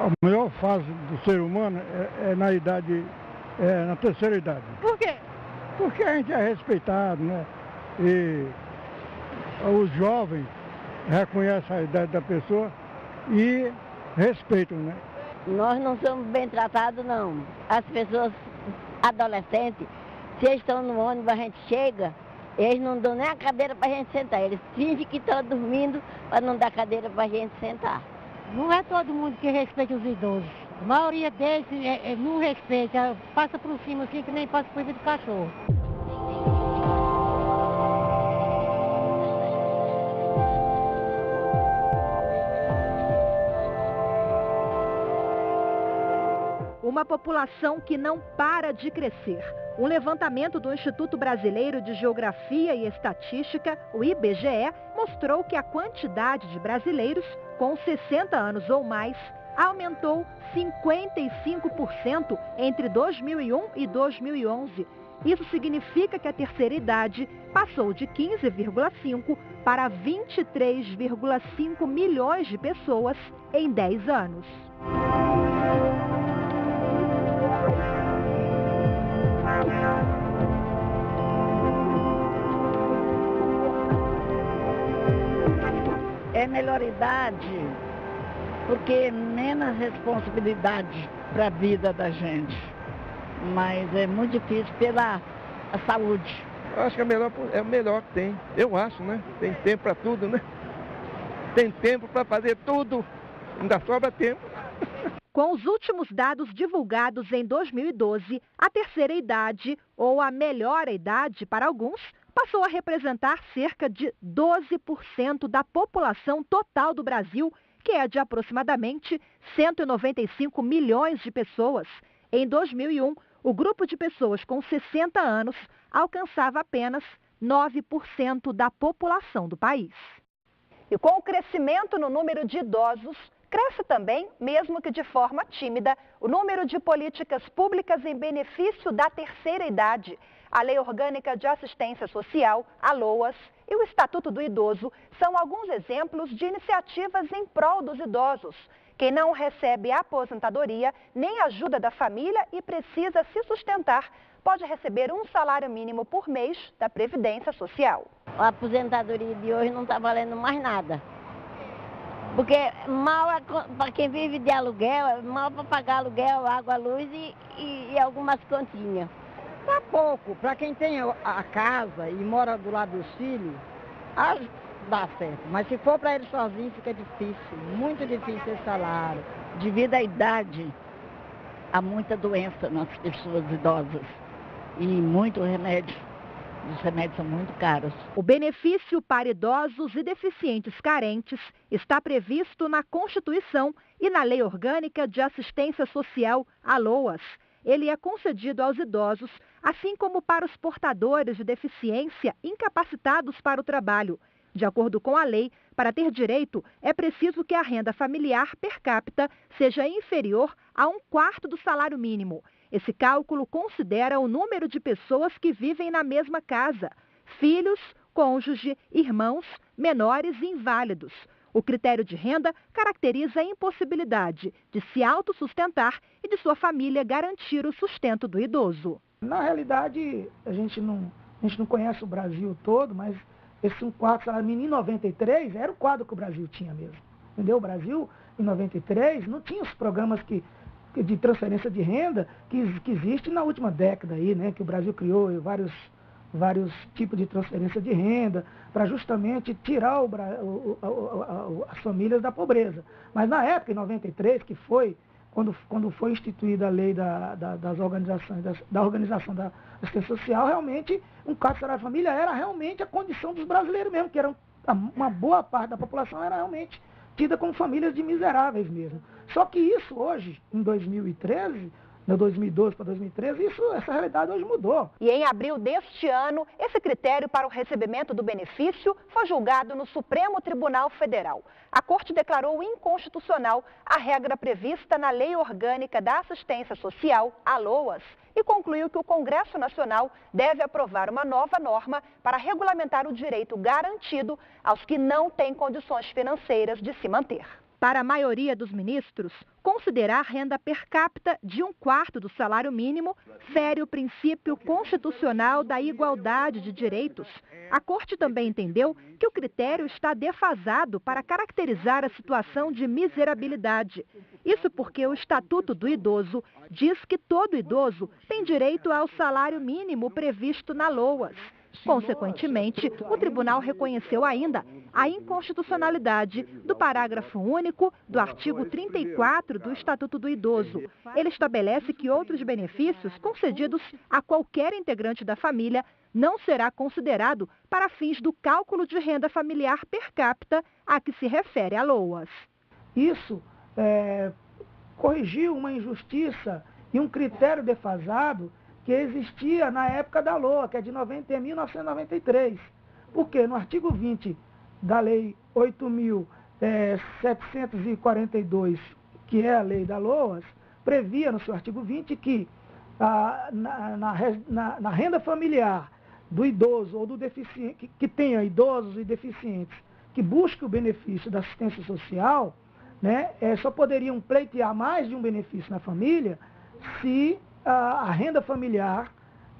A melhor fase do ser humano é na idade, na terceira idade. Por quê? Porque a gente é respeitado, né? E os jovens reconhecem a idade da pessoa e respeitam, né? Nós não somos bem tratados, não. As pessoas adolescentes, se eles estão no ônibus, a gente chega, eles não dão nem a cadeira para a gente sentar. Eles fingem que estão dormindo para não dar cadeira para a gente sentar. Não é todo mundo que respeita os idosos. A maioria deles não respeita, passa por cima assim que nem passa por cima do cachorro. Uma população que não para de crescer. Um levantamento do Instituto Brasileiro de Geografia e Estatística, o IBGE, mostrou que a quantidade de brasileiros com 60 anos ou mais aumentou 55% entre 2001 e 2011. Isso significa que a terceira idade passou de 15,5 para 23,5 milhões de pessoas em 10 anos. É melhor idade, porque menos responsabilidade para a vida da gente. Mas é muito difícil pela saúde. Eu acho que é o melhor que tem. Eu acho, né? Tem tempo para tudo, né? Tem tempo para fazer tudo. Ainda sobra tempo. Com os últimos dados divulgados em 2012, a terceira idade, ou a melhor idade para alguns, passou a representar cerca de 12% da população total do Brasil, que é de aproximadamente 195 milhões de pessoas. Em 2001, o grupo de pessoas com 60 anos alcançava apenas 9% da população do país. E com o crescimento no número de idosos, cresce também, mesmo que de forma tímida, o número de políticas públicas em benefício da terceira idade. A Lei Orgânica de Assistência Social, a LOAS, e o Estatuto do Idoso são alguns exemplos de iniciativas em prol dos idosos. Quem não recebe aposentadoria nem ajuda da família e precisa se sustentar, pode receber um salário mínimo por mês da Previdência Social. A aposentadoria de hoje não está valendo mais nada. Porque mal para quem vive de aluguel, mal para pagar aluguel, água, luz e algumas continhas. Tá pouco. Para quem tem a casa e mora do lado dos filhos, dá certo. Mas se for para ele sozinho, fica difícil. Muito difícil esse salário. Devido à idade, há muita doença nas pessoas idosas e muito remédio. Os remédios são muito caros. O benefício para idosos e deficientes carentes está previsto na Constituição e na Lei Orgânica de Assistência Social, a LOAS. Ele é concedido aos idosos, assim como para os portadores de deficiência incapacitados para o trabalho. De acordo com a lei, para ter direito, é preciso que a renda familiar per capita seja inferior a 1/4 do salário mínimo. Esse cálculo considera o número de pessoas que vivem na mesma casa: filhos, cônjuge, irmãos, menores e inválidos. O critério de renda caracteriza a impossibilidade de se autossustentar e de sua família garantir o sustento do idoso. Na realidade, a gente não conhece o Brasil todo, mas esse 1/4 salário mínimo em 93 era o quadro que o Brasil tinha mesmo. Entendeu? O Brasil, em 93, não tinha os programas de transferência de renda que existe na última década aí, né? Que o Brasil criou vários tipos de transferência de renda para justamente tirar as famílias da pobreza. Mas na época, em 93, que foi quando foi instituída a lei das organizações, da organização da assistência social, realmente 1/4 salário família era realmente a condição dos brasileiros mesmo, que eram uma boa parte da população era realmente tida como famílias de miseráveis mesmo. Só que isso hoje, em 2013, de 2012 para 2013, essa realidade hoje mudou. E em abril deste ano, esse critério para o recebimento do benefício foi julgado no Supremo Tribunal Federal. A Corte declarou inconstitucional a regra prevista na Lei Orgânica da Assistência Social, a LOAS, e concluiu que o Congresso Nacional deve aprovar uma nova norma para regulamentar o direito garantido aos que não têm condições financeiras de se manter. Para a maioria dos ministros, considerar renda per capita de 1/4 do salário mínimo fere o princípio constitucional da igualdade de direitos. A Corte também entendeu que o critério está defasado para caracterizar a situação de miserabilidade. Isso porque o Estatuto do Idoso diz que todo idoso tem direito ao salário mínimo previsto na LOAS. Consequentemente, o tribunal reconheceu ainda a inconstitucionalidade do parágrafo único do artigo 34 do Estatuto do Idoso. Ele estabelece que outros benefícios concedidos a qualquer integrante da família não será considerado para fins do cálculo de renda familiar per capita a que se refere a LOAS. Isso corrigiu uma injustiça e um critério defasado que existia na época da LOA, que é de 1993. Porque no artigo 20 da Lei 8.742, que é a lei da LOAS, previa no seu artigo 20 que na renda familiar do idoso ou do deficiente, que tenha idosos e deficientes, que busque o benefício da assistência social, né, só poderiam pleitear mais de um benefício na família se a renda familiar,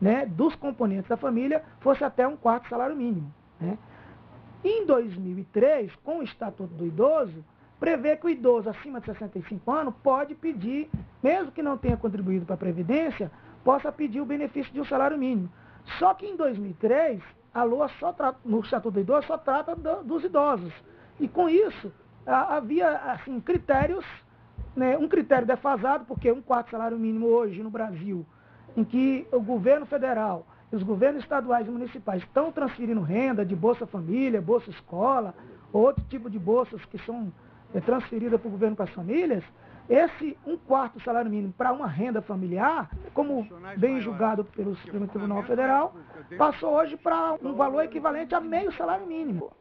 né, dos componentes da família fosse até 1/4 do salário mínimo. Né. Em 2003, com o Estatuto do Idoso, prevê que o idoso acima de 65 anos pode pedir, mesmo que não tenha contribuído para a Previdência, possa pedir o benefício de um salário mínimo. Só que em 2003, a LOA no Estatuto do Idoso só trata dos idosos. E com isso, havia assim, critérios, né, um critério defasado, porque 1/4 do salário mínimo hoje no Brasil, em que o governo federal e os governos estaduais e municipais estão transferindo renda de Bolsa Família, Bolsa Escola, ou outro tipo de bolsas que são transferidas para o governo para as famílias, esse 1/4 do salário mínimo para uma renda familiar, como bem julgado pelo Supremo Tribunal Federal, passou hoje para um valor equivalente a meio salário mínimo.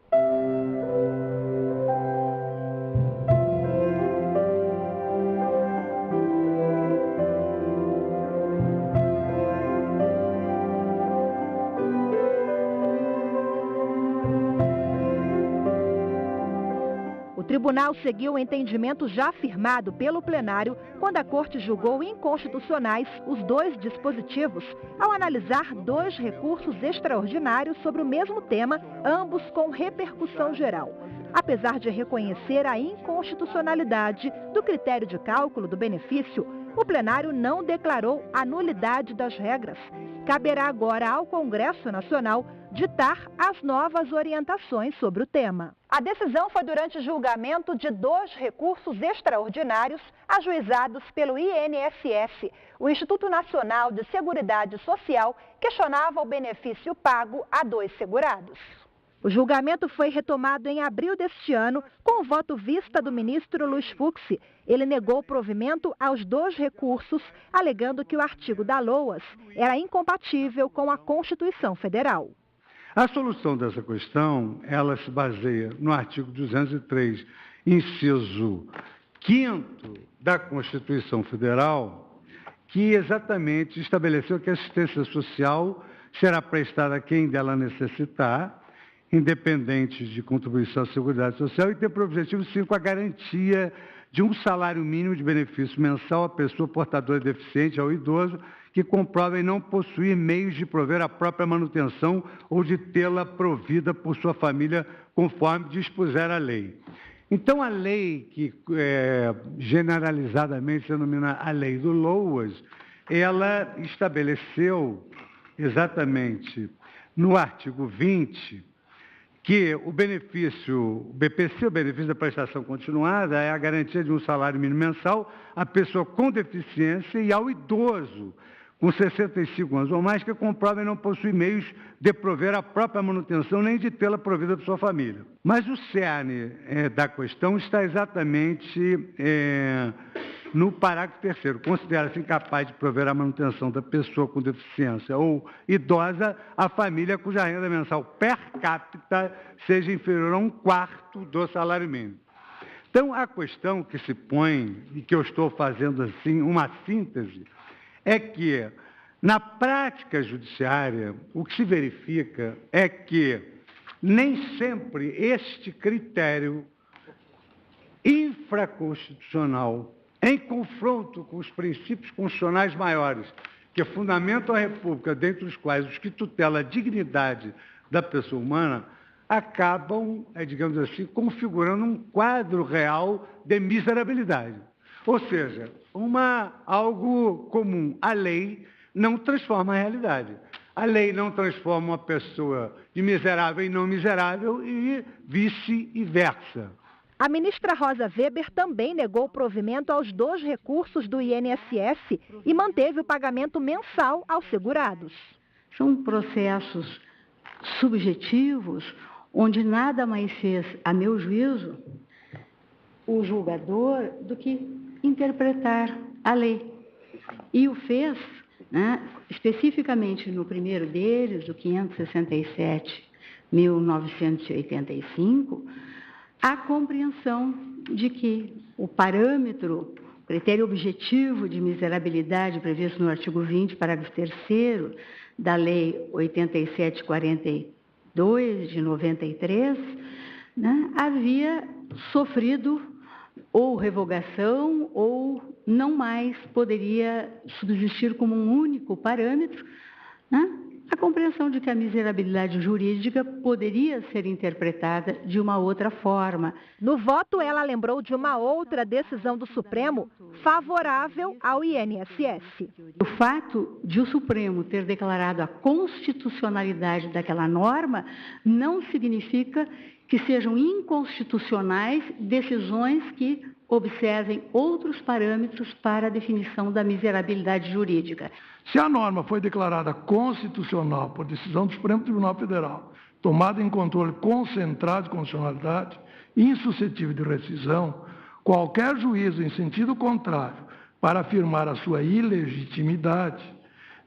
O tribunal seguiu o entendimento já firmado pelo plenário quando a Corte julgou inconstitucionais os 2 dispositivos ao analisar 2 recursos extraordinários sobre o mesmo tema, ambos com repercussão geral. Apesar de reconhecer a inconstitucionalidade do critério de cálculo do benefício, o plenário não declarou a nulidade das regras. Caberá agora ao Congresso Nacional ditar as novas orientações sobre o tema. A decisão foi durante julgamento de 2 recursos extraordinários ajuizados pelo INSS. O Instituto Nacional de Seguridade Social questionava o benefício pago a 2 segurados. O julgamento foi retomado em abril deste ano com o voto vista do ministro Luiz Fux. Ele negou provimento aos 2 recursos, alegando que o artigo da LOAS era incompatível com a Constituição Federal. A solução dessa questão, ela se baseia no artigo 203, inciso 5º da Constituição Federal, que exatamente estabeleceu que a assistência social será prestada a quem dela necessitar, independente de contribuição à Seguridade Social, e ter por objetivo, 5, a garantia de um salário mínimo de benefício mensal à pessoa portadora deficiente, ao idoso, que comprovem não possuir meios de prover a própria manutenção ou de tê-la provida por sua família, conforme dispuser a lei. Então, a lei que generalizadamente se denomina a Lei do LOAS, ela estabeleceu exatamente no artigo 20 que o BPC, o benefício da prestação continuada, é a garantia de um salário mínimo mensal à pessoa com deficiência e ao idoso com 65 anos ou mais que comprovem não possuir meios de prover a própria manutenção nem de tê-la provida por sua família. Mas o cerne da questão está exatamente no parágrafo 3º. Considera-se incapaz de prover a manutenção da pessoa com deficiência ou idosa a família cuja renda mensal per capita seja inferior a 1/4 do salário mínimo. Então, a questão que se põe, e que eu estou fazendo assim uma síntese, é que, na prática judiciária, o que se verifica é que nem sempre este critério infraconstitucional, em confronto com os princípios constitucionais maiores, que fundamentam a República, dentre os quais os que tutelam a dignidade da pessoa humana, acabam, digamos assim, configurando um quadro real de miserabilidade. Ou seja, algo comum. A lei não transforma a realidade. A lei não transforma uma pessoa de miserável em não miserável e vice-versa. A ministra Rosa Weber também negou o provimento aos 2 recursos do INSS e manteve o pagamento mensal aos segurados. São processos subjetivos, onde nada mais fez, a meu juízo, o julgador do que interpretar a lei. E o fez, né, especificamente no primeiro deles, o 567/1985, a compreensão de que o parâmetro, critério objetivo de miserabilidade previsto no artigo 20, parágrafo 3º da Lei 8742, de 93, né, havia sofrido ou revogação ou não mais poderia subsistir como um único parâmetro, né, a compreensão de que a miserabilidade jurídica poderia ser interpretada de uma outra forma. No voto, ela lembrou de uma outra decisão do Supremo favorável ao INSS. O fato de o Supremo ter declarado a constitucionalidade daquela norma não significa que sejam inconstitucionais decisões que observem outros parâmetros para a definição da miserabilidade jurídica. Se a norma foi declarada constitucional por decisão do Supremo Tribunal Federal, tomada em controle concentrado de constitucionalidade, insuscetível de rescisão, qualquer juízo em sentido contrário para afirmar a sua ilegitimidade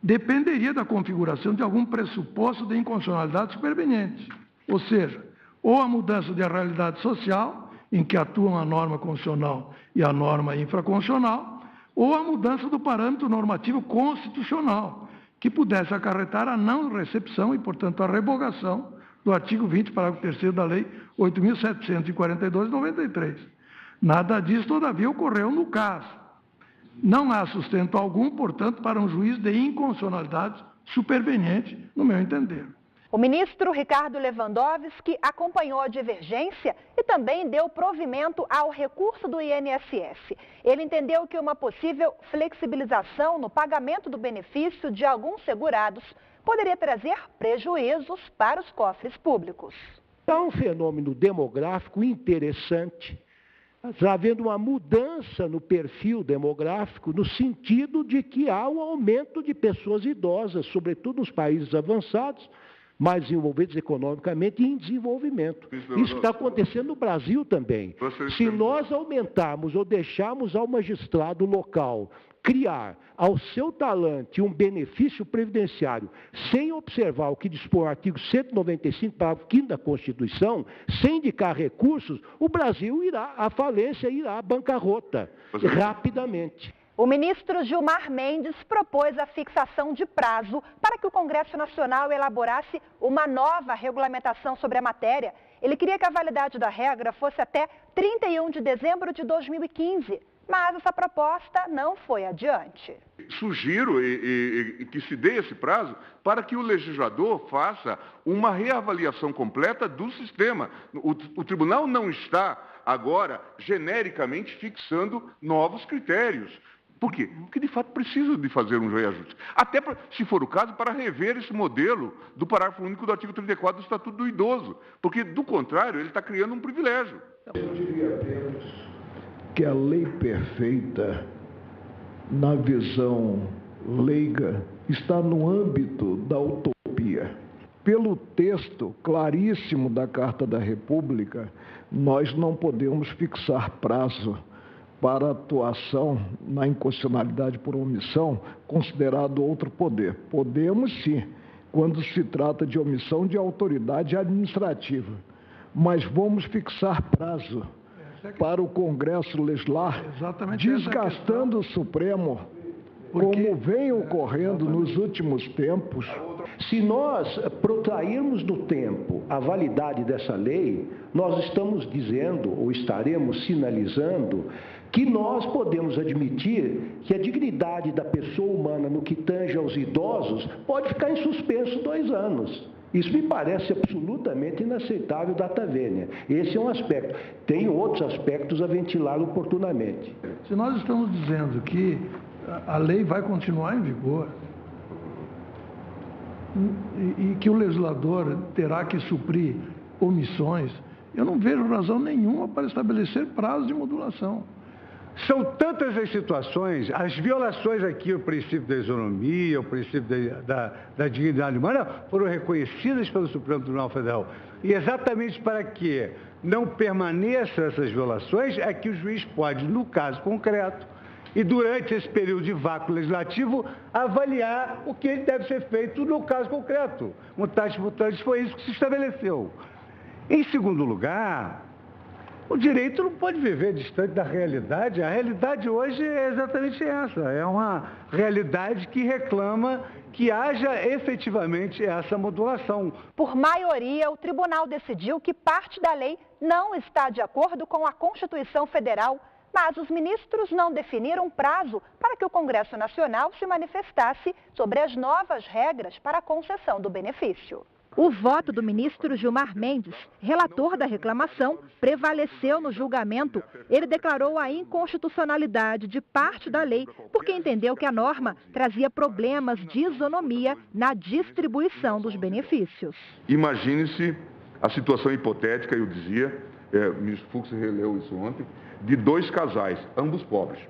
dependeria da configuração de algum pressuposto de inconstitucionalidade superveniente, ou seja, ou a mudança de realidade social, em que atuam a norma constitucional e a norma infraconstitucional, ou a mudança do parâmetro normativo constitucional, que pudesse acarretar a não recepção e, portanto, a revogação do artigo 20, parágrafo 3º da Lei 8.742, de 93. Nada disso, todavia, ocorreu no caso. Não há sustento algum, portanto, para um juízo de inconstitucionalidade superveniente, no meu entender. O ministro Ricardo Lewandowski acompanhou a divergência e também deu provimento ao recurso do INSS. Ele entendeu que uma possível flexibilização no pagamento do benefício de alguns segurados poderia trazer prejuízos para os cofres públicos. É um fenômeno demográfico interessante, está havendo uma mudança no perfil demográfico, no sentido de que há um aumento de pessoas idosas, sobretudo nos países avançados, mais desenvolvidos economicamente e em desenvolvimento. Isso está acontecendo no Brasil também. Se nós aumentarmos ou deixarmos ao magistrado local criar ao seu talante um benefício previdenciário, sem observar o que dispõe o artigo 195, parágrafo 5º da Constituição, sem indicar recursos, o Brasil irá à falência, irá à bancarrota, rapidamente. O ministro Gilmar Mendes propôs a fixação de prazo para que o Congresso Nacional elaborasse uma nova regulamentação sobre a matéria. Ele queria que a validade da regra fosse até 31 de dezembro de 2015, mas essa proposta não foi adiante. Sugiro que se dê esse prazo para que o legislador faça uma reavaliação completa do sistema. O tribunal não está agora genericamente fixando novos critérios. Por quê? Porque, de fato, precisa de fazer um reajuste. Até, se for o caso, para rever esse modelo do parágrafo único do artigo 34 do Estatuto do Idoso. Porque, do contrário, ele está criando um privilégio. Eu diria apenas que a lei perfeita, na visão leiga, está no âmbito da utopia. Pelo texto claríssimo da Carta da República, nós não podemos fixar prazo para atuação na inconstitucionalidade por omissão, considerado outro poder. Podemos sim, quando se trata de omissão de autoridade administrativa, mas vamos fixar prazo para o Congresso legislar, desgastando o Supremo, como vem ocorrendo nos últimos tempos, Se nós protrairmos no tempo a validade dessa lei, nós estamos dizendo, ou estaremos sinalizando, que nós podemos admitir que a dignidade da pessoa humana no que tange aos idosos pode ficar em suspenso 2 anos. Isso me parece absolutamente inaceitável, data vênia. Esse é um aspecto. Tem outros aspectos a ventilar oportunamente. Se nós estamos dizendo que a lei vai continuar em vigor e que o legislador terá que suprir omissões, eu não vejo razão nenhuma para estabelecer prazo de modulação. São tantas as situações, as violações aqui ao princípio da isonomia, ao princípio da dignidade humana, foram reconhecidas pelo Supremo Tribunal Federal. E exatamente para que não permaneçam essas violações, é que o juiz pode, no caso concreto, e durante esse período de vácuo legislativo, avaliar o que deve ser feito no caso concreto. Mutatis mutandis, foi isso que se estabeleceu. Em segundo lugar, o direito não pode viver distante da realidade. A realidade hoje é exatamente essa. É uma realidade que reclama que haja efetivamente essa modulação. Por maioria, o tribunal decidiu que parte da lei não está de acordo com a Constituição Federal, mas os ministros não definiram prazo para que o Congresso Nacional se manifestasse sobre as novas regras para a concessão do benefício. O voto do ministro Gilmar Mendes, relator da reclamação, prevaleceu no julgamento. Ele declarou a inconstitucionalidade de parte da lei, porque entendeu que a norma trazia problemas de isonomia na distribuição dos benefícios. Imagine-se a situação hipotética, eu dizia, o ministro Fux releu isso ontem, de 2 casais, ambos pobres,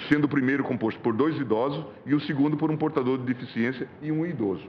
sendo o primeiro composto por 2 idosos e o segundo por um portador de deficiência e um idoso.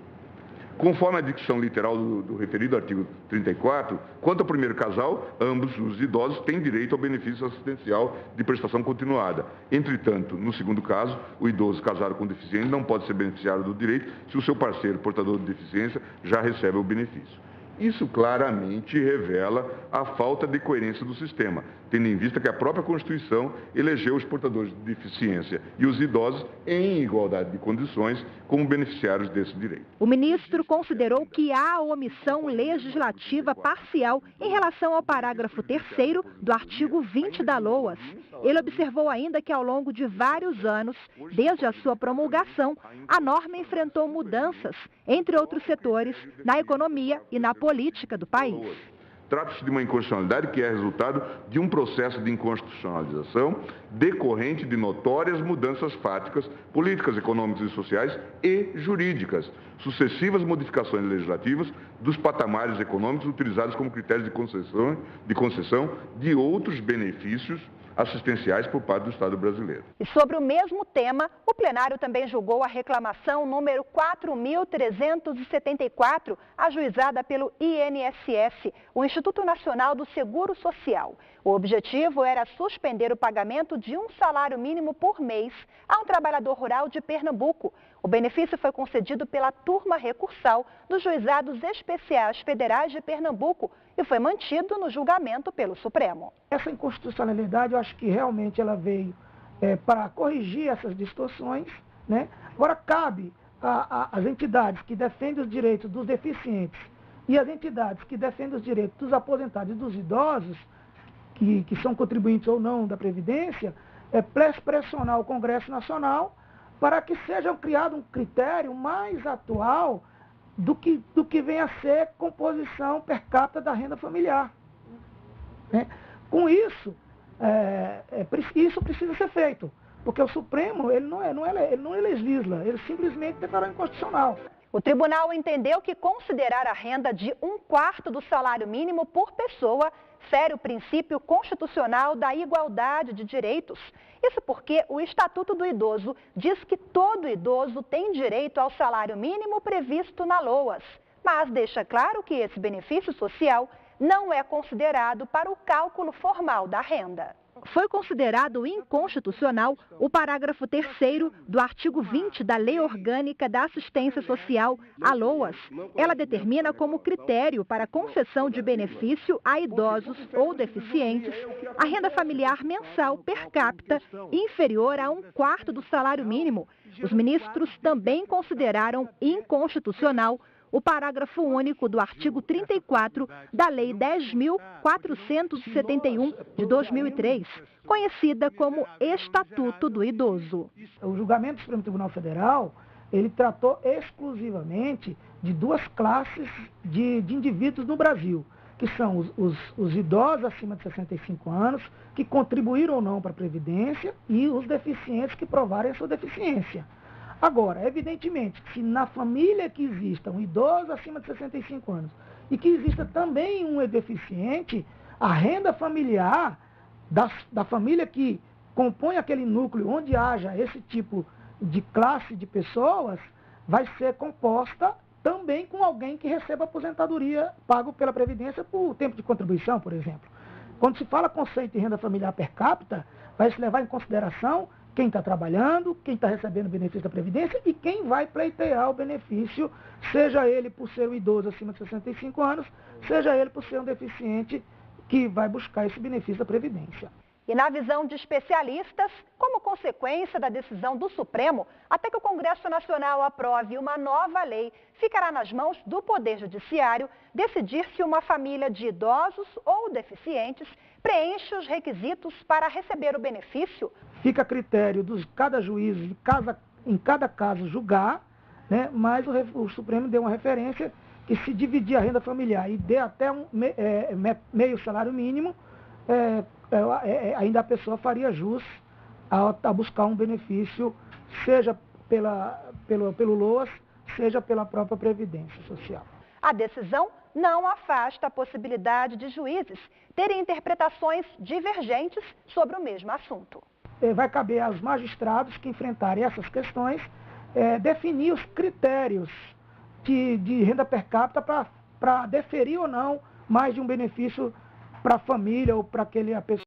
Conforme a dicção literal do referido artigo 34, quanto ao primeiro casal, ambos os idosos têm direito ao benefício assistencial de prestação continuada. Entretanto, no segundo caso, o idoso casado com deficiente não pode ser beneficiário do direito se o seu parceiro portador de deficiência já recebe o benefício. Isso claramente revela a falta de coerência do sistema, tendo em vista que a própria Constituição elegeu os portadores de deficiência e os idosos em igualdade de condições como beneficiários desse direito. O ministro considerou que há omissão legislativa parcial em relação ao parágrafo 3º do artigo 20 da LOAS. Ele observou ainda que ao longo de vários anos, desde a sua promulgação, a norma enfrentou mudanças, entre outros setores, na economia e na política do país. Trata-se de uma inconstitucionalidade que é resultado de um processo de inconstitucionalização decorrente de notórias mudanças fáticas, políticas, econômicas e sociais e jurídicas, sucessivas modificações legislativas dos patamares econômicos utilizados como critérios de concessão de outros benefícios assistenciais por parte do Estado brasileiro. E sobre o mesmo tema, o plenário também julgou a reclamação número 4.374, ajuizada pelo INSS, o Instituto Nacional do Seguro Social. O objetivo era suspender o pagamento de um salário mínimo por mês a um trabalhador rural de Pernambuco. O benefício foi concedido pela turma recursal dos Juizados Especiais Federais de Pernambuco e foi mantido no julgamento pelo Supremo. Essa inconstitucionalidade, eu acho que realmente ela veio para corrigir essas distorções, né? Agora, cabe às entidades que defendem os direitos dos deficientes e às entidades que defendem os direitos dos aposentados e dos idosos, que são contribuintes ou não da Previdência, pressionar o Congresso Nacional para que seja criado um critério mais atual do que vem a ser composição per capita da renda familiar. Né? Com isso, isso precisa ser feito, porque o Supremo ele não legisla, ele simplesmente declarou inconstitucional. O tribunal entendeu que considerar a renda de 1/4 do salário mínimo por pessoa fere o princípio constitucional da igualdade de direitos. Isso porque o Estatuto do Idoso diz que todo idoso tem direito ao salário mínimo previsto na LOAS, mas deixa claro que esse benefício social não é considerado para o cálculo formal da renda. foi considerado inconstitucional o parágrafo 3º do artigo 20 da Lei Orgânica da Assistência Social, a LOAS. Ela determina como critério para concessão de benefício a idosos ou deficientes a renda familiar mensal per capita inferior a 1/4 do salário mínimo. Os ministros também consideraram inconstitucional o parágrafo único do artigo 34 da Lei 10.471 de 2003, conhecida como Estatuto do Idoso. O julgamento do Supremo Tribunal Federal, ele tratou exclusivamente de duas classes de indivíduos no Brasil, que são os idosos acima de 65 anos, que contribuíram ou não para a Previdência, e os deficientes que provarem a sua deficiência. Agora, evidentemente, se na família que exista um idoso acima de 65 anos e que exista também um deficiente, a renda familiar da família que compõe aquele núcleo onde haja esse tipo de classe de pessoas vai ser composta também com alguém que receba aposentadoria pago pela Previdência por tempo de contribuição, por exemplo. Quando se fala conceito de renda familiar per capita, vai se levar em consideração quem está trabalhando, quem está recebendo o benefício da Previdência e quem vai pleitear o benefício, seja ele por ser um idoso acima de 65 anos, seja ele por ser um deficiente que vai buscar esse benefício da Previdência. E na visão de especialistas, como consequência da decisão do Supremo, até que o Congresso Nacional aprove uma nova lei, ficará nas mãos do Poder Judiciário decidir se uma família de idosos ou deficientes preenche os requisitos para receber o benefício. Fica a critério de cada juiz, em cada caso, julgar, né? Mas o Supremo deu uma referência que se dividir a renda familiar e der até meio salário mínimo, ainda a pessoa faria jus a buscar um benefício, seja pelo LOAS, seja pela própria Previdência Social. A decisão não afasta a possibilidade de juízes terem interpretações divergentes sobre o mesmo assunto. Vai caber aos magistrados que enfrentarem essas questões definir os critérios de renda per capita para deferir ou não mais de um benefício para a família ou para aquela pessoa.